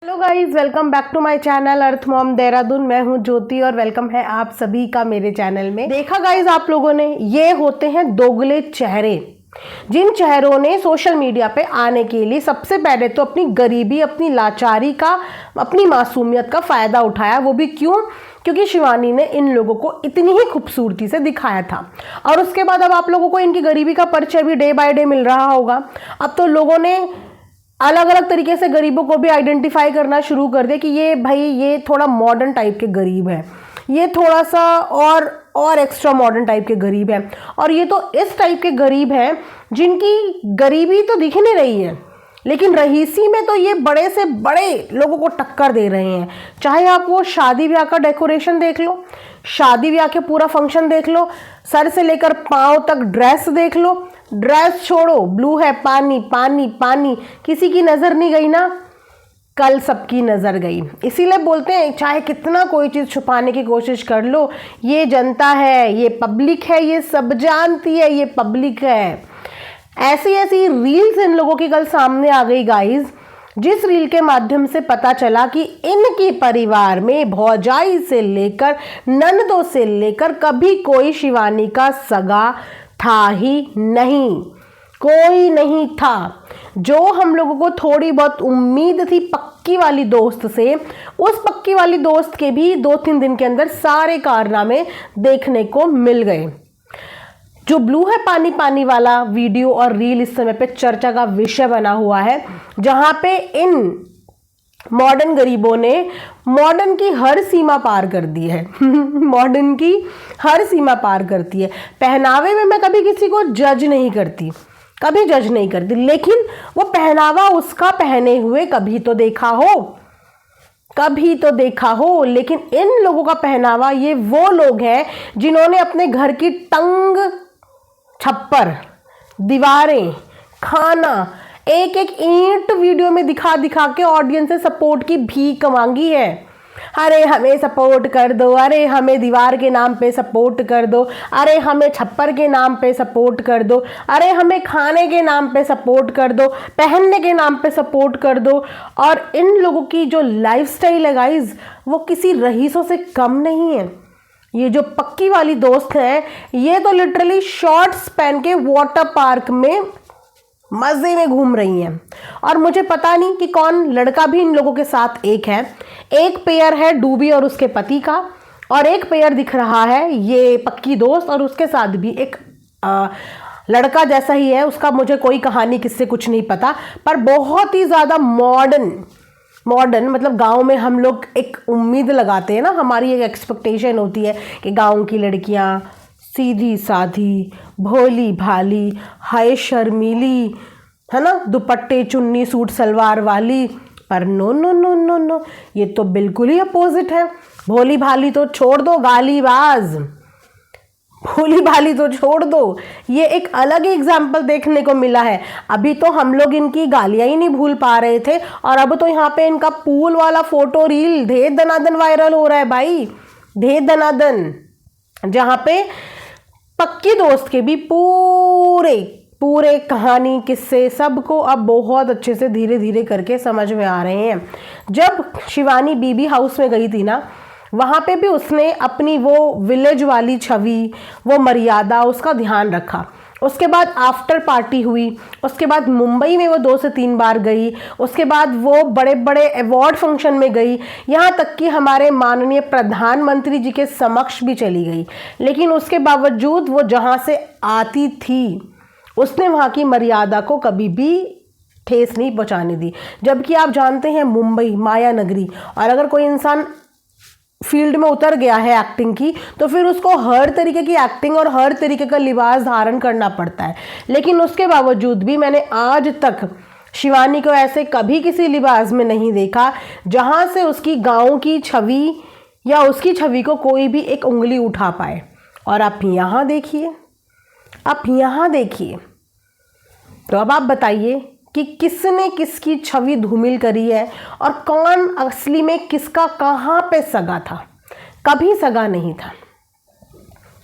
Hello guys, welcome back to my channel Earth Mom Dehradun. मैं हूं ज्योति और वेलकम है आप सभी का मेरे चैनल में। देखा गाइस आप लोगों ने, ये होते हैं दोगले चेहरे, जिन चेहरों ने सोशल मीडिया पे आने के लिए सबसे पहले तो अपनी गरीबी, अपनी लाचारी का, अपनी मासूमियत का फायदा उठाया। वो भी क्यों? क्योंकि शिवानी ने इन लोगों को इतनी ही खूबसूरती से दिखाया था। और उसके बाद अब आप लोगों को इनकी गरीबी का परिचय भी डे बाय डे मिल रहा होगा। अब तो लोगों ने अलग अलग तरीके से गरीबों को भी आइडेंटिफाई करना शुरू कर दिया कि ये भाई ये थोड़ा मॉडर्न टाइप के गरीब है, ये थोड़ा सा और एक्स्ट्रा मॉडर्न टाइप के गरीब है, और ये तो इस टाइप के गरीब हैं जिनकी गरीबी तो दिख नहीं रही है, लेकिन रईसी में तो ये बड़े से बड़े लोगों को टक्कर दे रहे हैं। चाहे आप वो शादी ब्याह का डेकोरेशन देख लो, शादी ब्याह के पूरा फंक्शन देख लो, सर से लेकर पांव तक ड्रेस देख लो। ड्रेस छोड़ो, ब्लू है, पानी पानी पानी, किसी की नजर नहीं गई ना, कल सबकी नजर गई। इसीलिए बोलते हैं चाहे कितना कोई चीज छुपाने की कोशिश कर लो, ये जनता है, ये पब्लिक है, ये सब जानती है, ये पब्लिक है। ऐसी ऐसी रील्स इन लोगों की कल सामने आ गई गाइज, जिस रील के माध्यम से पता चला कि इनके परिवार में भौजाई से लेकर ननदों से लेकर कभी कोई शिवानी का सगा था ही नहीं, कोई नहीं था। जो हम लोगों को थोड़ी बहुत उम्मीद थी पक्की वाली दोस्त से, उस पक्की वाली दोस्त के भी 2-3 दिन के अंदर सारे कारनामे देखने को मिल गए। जो ब्लू है पानी पानी वाला वीडियो और रील इस समय पे चर्चा का विषय बना हुआ है, जहां पे इन मॉडर्न गरीबों ने मॉडर्न की हर सीमा पार कर दी है। मॉडर्न की हर सीमा पार करती है। पहनावे में मैं कभी किसी को जज नहीं करती, कभी जज नहीं करती, लेकिन वो पहनावा उसका पहने हुए कभी तो देखा हो, कभी तो देखा हो। लेकिन इन लोगों का पहनावा, ये वो लोग हैं जिन्होंने अपने घर की टंग, छप्पर, दीवारें, खाना, एक एक ईंट वीडियो में दिखा दिखा के ऑडियंस से सपोर्ट की भीख मांगी है। अरे हमें सपोर्ट कर दो, अरे हमें दीवार के नाम पे सपोर्ट कर दो, अरे हमें छप्पर के नाम पे सपोर्ट कर दो, अरे हमें खाने के नाम पे सपोर्ट कर दो, पहनने के नाम पे सपोर्ट कर दो। और इन लोगों की जो लाइफस्टाइल है गाइज, वो किसी रईसों से कम नहीं है। ये जो पक्की वाली दोस्त है, ये तो लिटरली शॉर्ट्स पहन के वाटर पार्क में मजे में घूम रही हैं। और मुझे पता नहीं कि कौन लड़का भी इन लोगों के साथ एक है। एक पेयर है डूबी और उसके पति का, और एक पेयर दिख रहा है ये पक्की दोस्त और उसके साथ भी एक लड़का जैसा ही है। उसका मुझे कोई कहानी किससे कुछ नहीं पता, पर बहुत ही ज़्यादा मॉडर्न मतलब गांव में हम लोग एक उम्मीद लगाते हैं ना, हमारी एक एक्सपेक्टेशन होती है कि गांव की लड़कियां सीधी साधी, भोली भाली, हाय शर्मीली, है ना, दुपट्टे चुन्नी सूट सलवार वाली। पर no no no no no, ये तो बिल्कुल ही अपोजिट है। भोली भाली तो छोड़ दो, गालीबाज, भोली भाली तो छोड़ दो, ये एक अलग ही एग्जाम्पल देखने को मिला है। अभी तो हम लोग इनकी गालियां ही नहीं भूल पा रहे थे, और अब तो यहाँ पे इनका पूल वाला फोटो रील धे दनादन वायरल हो रहा है भाई, धे दनादन, जहाँ पे पक्की दोस्त के भी पूरे कहानी, किस्से सबको अब बहुत अच्छे से धीरे धीरे करके समझ में आ रहे हैं। जब शिवानी बीबी हाउस में गई थी ना, वहाँ पे भी उसने अपनी वो विलेज वाली छवि, वो मर्यादा, उसका ध्यान रखा। उसके बाद आफ्टर पार्टी हुई, उसके बाद मुंबई में वो 2 से 3 बार गई, उसके बाद वो बड़े बड़े अवार्ड फंक्शन में गई, यहाँ तक कि हमारे माननीय प्रधानमंत्री जी के समक्ष भी चली गई। लेकिन उसके बावजूद वो जहाँ से आती थी, उसने वहाँ की मर्यादा को कभी भी ठेस नहीं पहुँचाने दी। जबकि आप जानते हैं मुंबई माया नगरी, और अगर कोई इंसान फील्ड में उतर गया है एक्टिंग की, तो फिर उसको हर तरीके की एक्टिंग और हर तरीके का लिबास धारण करना पड़ता है। लेकिन उसके बावजूद भी मैंने आज तक शिवानी को ऐसे कभी किसी लिबास में नहीं देखा जहां से उसकी गांव की छवि या उसकी छवि को कोई भी एक उंगली उठा पाए। और आप यहाँ देखिए, आप यहाँ देखिए, तो अब आप बताइए कि किसने किसकी छवि धूमिल करी है, और कौन असली में किसका कहाँ पे सगा था। कभी सगा नहीं था,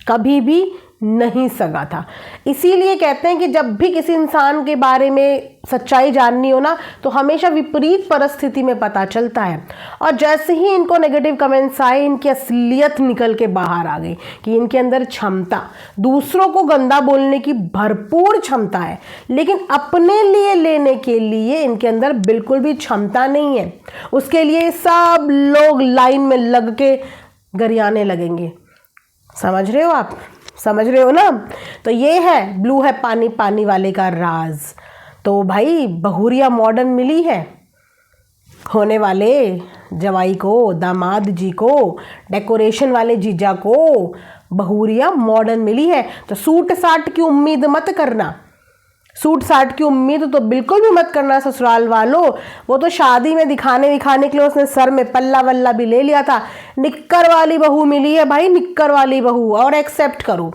कभी भी नहीं सका था। इसीलिए कहते हैं कि जब भी किसी इंसान के बारे में सच्चाई जाननी हो ना, तो हमेशा विपरीत परिस्थिति में पता चलता है। और जैसे ही इनको नेगेटिव कमेंट्स आए, इनकी असलियत निकल के बाहर आ गई कि इनके अंदर क्षमता, दूसरों को गंदा बोलने की भरपूर क्षमता है, लेकिन अपने लिए लेने के लिए इनके अंदर बिल्कुल भी क्षमता नहीं है। उसके लिए सब लोग लाइन में लग के गरियाने लगेंगे। समझ रहे हो आप? समझ रहे हो ना? तो ये है ब्लू है पानी पानी वाले का राज। तो भाई बहुरिया मॉडर्न मिली है होने वाले जवाई को, दामाद जी को, डेकोरेशन वाले जीजा को बहुरिया मॉडर्न मिली है। तो सूट साट की उम्मीद मत करना, सूट साट की उम्मीद तो बिल्कुल भी मत करना ससुराल वालों। वो तो शादी में दिखाने के लिए उसने सर में पल्ला वल्ला भी ले लिया था। निक्कर वाली बहू मिली है भाई, निक्कर वाली बहू, और एक्सेप्ट करो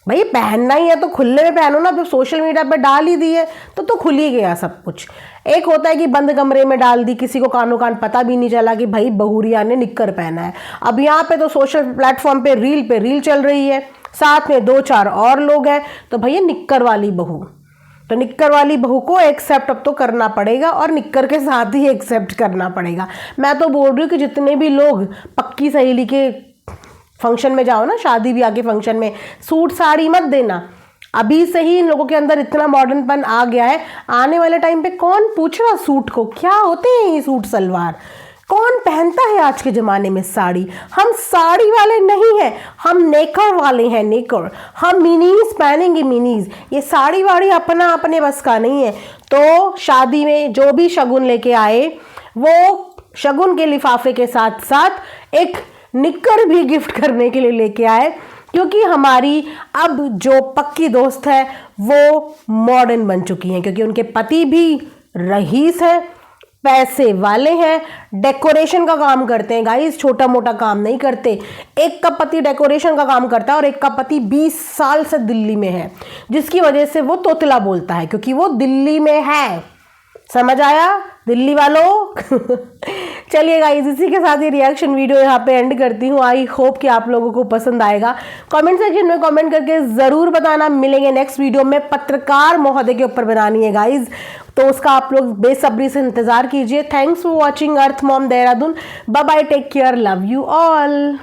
भाई। पहनना ही है तो खुले में पहनो ना। अब सोशल मीडिया पे डाल ही दी है तो खुल ही गया सब कुछ। एक होता है कि बंद कमरे में डाल दी, किसी को कानों कान पता भी नहीं चला कि भाई बहुरिया ने निक्कर पहना है। अब यहाँ पे तो सोशल प्लेटफॉर्म पे रील चल रही है, साथ में 2-4 और लोग हैं, तो भैया निक्कर वाली बहू, तो निक्कर वाली बहू को एक्सेप्ट अब तो करना पड़ेगा, और निक्कर के साथ ही एक्सेप्ट करना पड़ेगा। मैं तो बोल रही हूँ कि जितने भी लोग पक्की सहेली के फंक्शन में जाओ ना, शादी ब्याह के फंक्शन में, सूट साड़ी मत देना। अभी से ही इन लोगों के अंदर इतना मॉडर्नपन आ गया है, आने वाले टाइम पे कौन पूछ रहा सूट को क्या होते हैं ये सूट सलवार, कौन पहनता है आज के ज़माने में साड़ी। हम साड़ी वाले नहीं हैं, हम नेकर वाले हैं, नेकर। हम मिनीज पहनेंगे, मिनीज। ये साड़ी वाड़ी अपना अपने बस का नहीं है। तो शादी में जो भी शगुन लेके आए, वो शगुन के लिफाफे के साथ साथ एक निक्कर भी गिफ्ट करने के लिए लेके आए, क्योंकि हमारी अब जो पक्की दोस्त है वो मॉडर्न बन चुकी हैं, क्योंकि उनके पति भी रईस है, पैसे वाले हैं, डेकोरेशन का काम करते हैं गाइस, छोटा मोटा काम नहीं करते। एक का पति डेकोरेशन का काम करता है और एक का पति 20 साल से दिल्ली में है, जिसकी वजह से वो तोतला बोलता है, क्योंकि वो दिल्ली में है। समझ आया दिल्ली वालों? चलिए गाइस, इसी के साथ ये रिएक्शन वीडियो यहाँ पे एंड करती हूँ। आई होप कि आप लोगों को पसंद आएगा। कमेंट सेक्शन में कमेंट करके ज़रूर बताना। मिलेंगे नेक्स्ट वीडियो में, पत्रकार महोदय के ऊपर बनानी है गाइस, तो उसका आप लोग बेसब्री से इंतज़ार कीजिए। Thanks for watching Earth Mom Dehradun. Bye bye, take care, love you all.